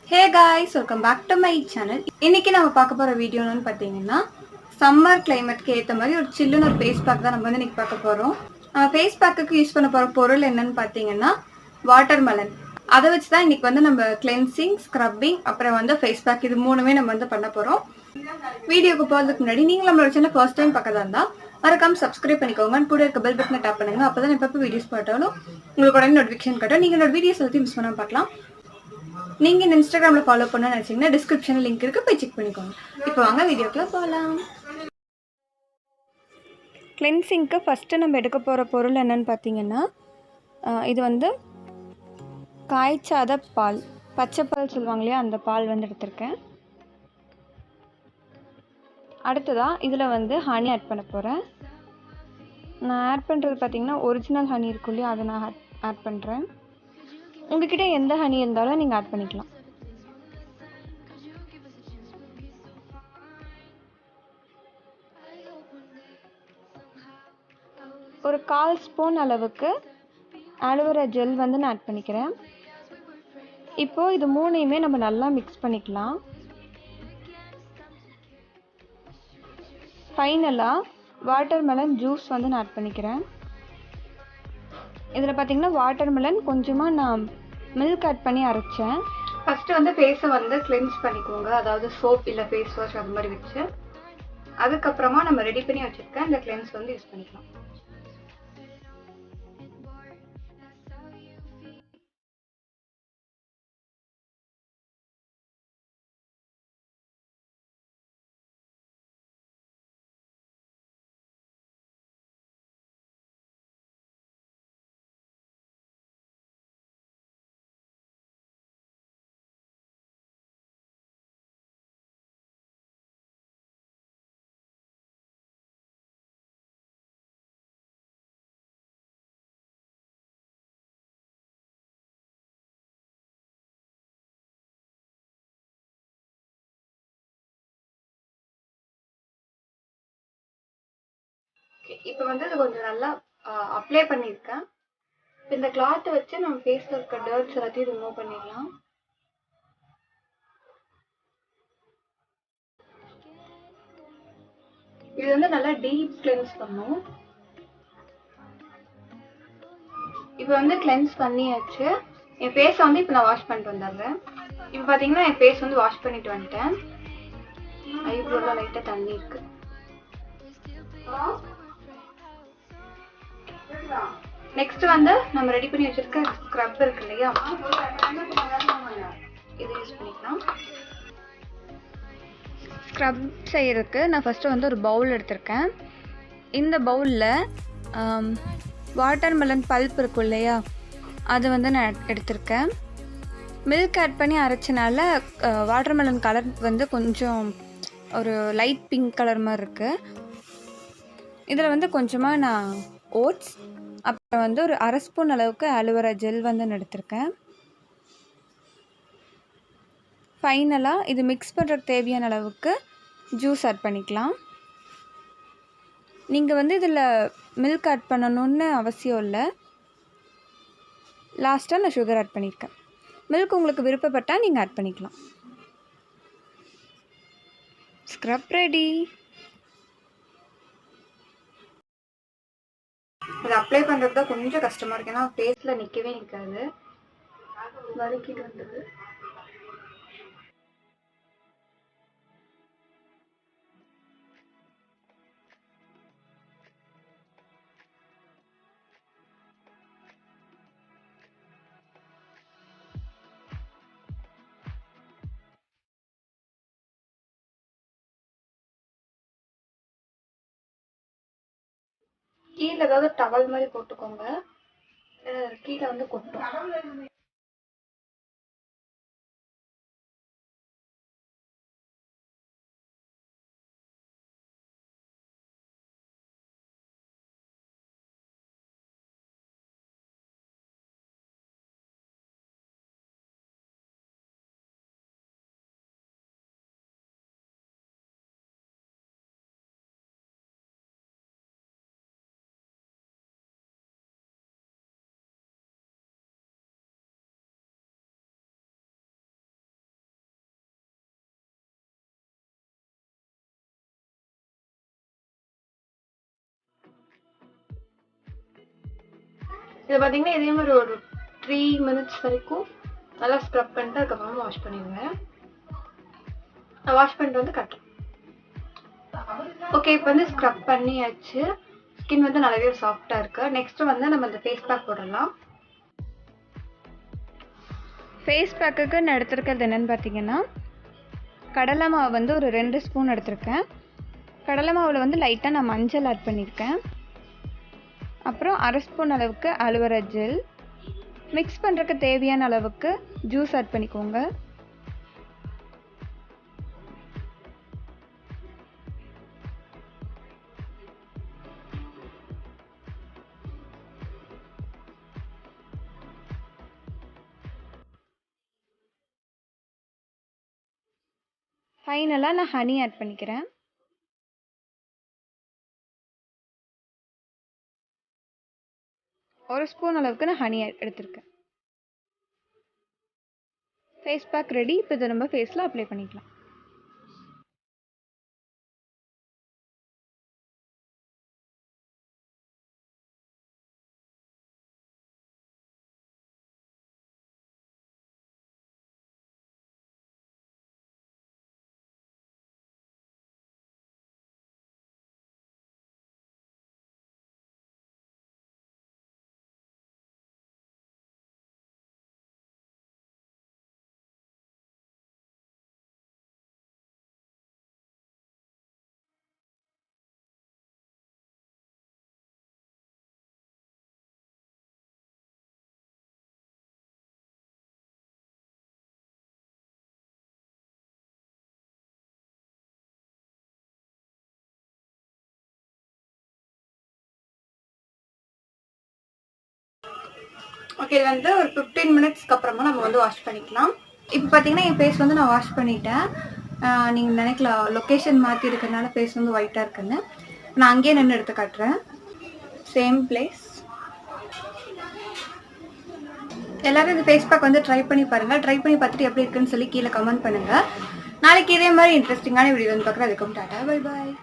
Hey guys, welcome back to my channel. இன்னைக்கு நம்ம பார்க்க போற வீடியோ என்னன்னு பாத்தீங்கன்னா சம்மர் கிளைமேட்க்கு ஏத்த மாதிரி ஒரு சில்லுன்னு ஒரு ஃபேஸ் பேக் தான் நம்ம இன்னைக்கு பார்க்க போறோம். ஃபேஸ் பேக்குக்கு யூஸ் பண்ண போற பொருள் என்னன்னு பாத்தீங்கன்னா வாட்டர்மெலன். அதை வச்சு தான் இன்னைக்கு நம்ம கிளென்சிங், ஸ்க்ரப்பிங் அப்புறம் ஃபேஸ் பேக் இது மூணுமே நம்ம பண்ண போறோம். வீடியோக்கு போறதுக்கு முன்னாடி நீங்க நம்மளோட சேனல் ஃபர்ஸ்ட் டைம் பார்க்கறதா இருந்தா மறக்காம சப்ஸ்கிரைப் பண்ணிக்கோங்க. கூட இருக்க பெல் பட்டனை டேப் பண்ணுங்க. அப்பதான் எப்பப்ப வீடியோஸ் போட்டாலும் உங்களுக்கு உடனே நோட்டிஃபிகேஷன் காட்டும். நீங்க என்னோட வீடியோஸ் எல்லாத்தையும் மிஸ் பண்ணாம பார்க்கலாம். நீங்க இன்ஸ்டாகிராம்ல ஃபாலோ பண்ண நினைச்சீங்கன்னா டிஸ்கிரிப்ஷன்ல லிங்க் இருக்கு, போய் செக் பண்ணிக்கோங்க. இப்போ வாங்க வீடியோக்குள்ள போகலாம். கிளென்சிங்க்கு ஃபஸ்ட்டு நம்ம எடுக்க போகிற பொருள் என்னன்னு பார்த்தீங்கன்னா இது காய்ச்சாத பால், பச்சை பால் சொல்லுவாங்க இல்லையா, அந்த பால் எடுத்திருக்கேன். அடுத்ததாக இதில் ஹனி ஆட் பண்ண போகிறேன். நான் ஆட் பண்ணுறது பார்த்தீங்கன்னா ஒரிஜினல் ஹனி இருக்கும் இல்லையா, அதை நான் ஆட் பண்ணுறேன். உங்ககிட்ட எந்த ஹனி இருந்தாலும் நீங்கள் ஆட் பண்ணிக்கலாம். ஒரு 1/4 ஸ்பூன் அளவுக்கு ஆலோவேரா ஜெல் நான் ஆட் பண்ணிக்கிறேன். இப்போது இது மூணையுமே நம்ம நல்லா மிக்ஸ் பண்ணிக்கலாம். ஃபைனலாக வாட்டர்மெலன் ஜூஸ் நான் ஆட் பண்ணிக்கிறேன். இதில் பார்த்தீங்கன்னா வாட்டர்மெலன் கொஞ்சமாக நான் மில்க் ஆட் பண்ணி அரைச்சேன். ஃபஸ்ட்டு ஃபேஸை கிளென்ஸ் பண்ணிக்கோங்க, அதாவது சோப் இல்லை ஃபேஸ் வாஷ் அது மாதிரி வச்சு. அதுக்கப்புறமா நம்ம ரெடி பண்ணி வச்சுருக்கேன் இந்த கிளென்ஸ் யூஸ் பண்ணிக்கலாம். இப்போ இது கொஞ்சம் நல்லா அப்ளை பண்ணியிருக்கேன். இந்த கிளாத்தை வச்சு நம்ம ஃபேஸில் இருக்க டர்ட்ஸ் எல்லாத்தையும் ரிமூவ் பண்ணிடலாம். இது நல்லா டீப் கிளென்ஸ் பண்ணும். இப்போ கிளென்ஸ் பண்ணியாச்சு. என் ஃபேஸை இப்போ நான் வாஷ் பண்ணிட்டு வந்துடுறேன். இப்போ பார்த்தீங்கன்னா என் ஃபேஸ் வாஷ் பண்ணிட்டு வந்துட்டேன். ஐப்ரோல லைட்டாக தண்ணி இருக்கு. நெக்ஸ்ட் நம்ம ரெடி பண்ணி வச்சிருக்க ஸ்க்ரப் இருக்கு இல்லையா, இது யூஸ் பண்ணிக்கலாம். ஸ்க்ரப் செய்யறதுக்கு நான் ஃபஸ்ட்டு ஒரு பவுல் எடுத்திருக்கேன். இந்த பவுலில் வாட்டர்மெலன் பல்ப் இருக்கும் இல்லையா, அது நான் எடுத்திருக்கேன். மில்க் ஆட் பண்ணி அரைச்சனால வாட்டர்மெலன் கலர் கொஞ்சம் ஒரு லைட் பிங்க் கலர் மாதிரி இருக்குது. இதில் கொஞ்சமாக நான் ஓட்ஸ், அப்புறம் ஒரு 1/2 ஸ்பூன் அளவுக்கு ஆலோவேரா ஜெல் நான் எடுத்திருக்கேன். ஃபைனலாக இது மிக்ஸ் பண்ணுறதுக்கு தேவையான அளவுக்கு ஜூஸ் ஆட் பண்ணிக்கலாம். நீங்கள் இதில் மில்க் ஆட் பண்ணணுன்னு அவசியம் இல்லை. லாஸ்ட்டாக நான் சுகர் ஆட் பண்ணியிருக்கேன். மில்க் உங்களுக்கு விருப்பப்பட்டால் நீங்கள் ஆட் பண்ணிக்கலாம். Scrub ready. இது அப்ளை பண்ணுறது தான் கொஞ்சம் கஷ்டமாக இருக்குது, ஏன்னா ஃபேஸில் நிற்கவே நிற்காது, வலிக்கிட்டு வந்தது. கீழே ஏதாவது டவல் மாதிரி போட்டுக்கோங்க, கீழே கொட்டும். இதை பார்த்தீங்கன்னா இதே மாதிரி ஒரு 3 minutes வரைக்கும் நல்லா ஸ்க்ரப் பண்ணிட்டு அதுக்கப்புறமா வாஷ் பண்ணிடுவேன். நான் வாஷ் பண்ணிட்டு வந்து கட்டுறேன். ஓகே, இப்போ வந்து ஸ்க்ரப் பண்ணியாச்சு. ஸ்கின் வந்து நல்லாவே சாஃப்டாக இருக்குது. நெக்ஸ்ட்டு வந்து நம்ம இந்த ஃபேஸ் பேக் போடலாம். ஃபேஸ் பேக்குக்கு நான் எடுத்துருக்கிறது என்னென்னு பார்த்தீங்கன்னா, கடலை மாவு வந்து ஒரு 2 ஸ்பூன் எடுத்திருக்கேன். கடலை மாவில் வந்து லைட்டாக நான் மஞ்சள் ஆட் பண்ணியிருக்கேன். அப்புறம் 1/2 ஸ்பூன் அளவுக்கு அலோவேரா ஜெல். மிக்ஸ் பண்ணுறதுக்கு தேவையான அளவுக்கு ஜூஸ் ஆட் பண்ணிக்கோங்க. ஃபைனலாக நான் ஹனி ஆட் பண்ணிக்கிறேன். ஒரு ஸ்பூன் அளவுக்கு நான் ஹனி எடுத்திருக்கேன். Face pack ready. இப்போ இதை நம்ம ஃபேஸில் அப்ளை பண்ணிக்கலாம். ஓகே, இது வந்து ஒரு 15 மினிட்ஸ்க்கு அப்புறமா நம்ம வந்து வாஷ் பண்ணிக்கலாம். இப்போ பார்த்தீங்கன்னா என் ஃபேஸ் வந்து நான் வாஷ் பண்ணிட்டேன். நீங்கள் நினைக்கலாம் லொக்கேஷன் மாற்றி இருக்கிறதுனால ஃபேஸ் வந்து ஒயிட்டாக இருக்குன்னு. நான் அங்கேயே நின்று எடுத்து காட்டுறேன். Same place. எல்லாரும் இந்த ஃபேஸ் பேக் வந்து ட்ரை பண்ணி பாருங்கள். ட்ரை பண்ணி பார்த்துட்டு எப்படி இருக்குன்னு சொல்லி கீழே கமெண்ட் பண்ணுங்கள். நாளைக்கு இதே மாதிரி இன்ட்ரெஸ்டிங்கான வீடியோ வந்து பார்க்குறேன். அதுக்கும் டாடா, பை பாய்.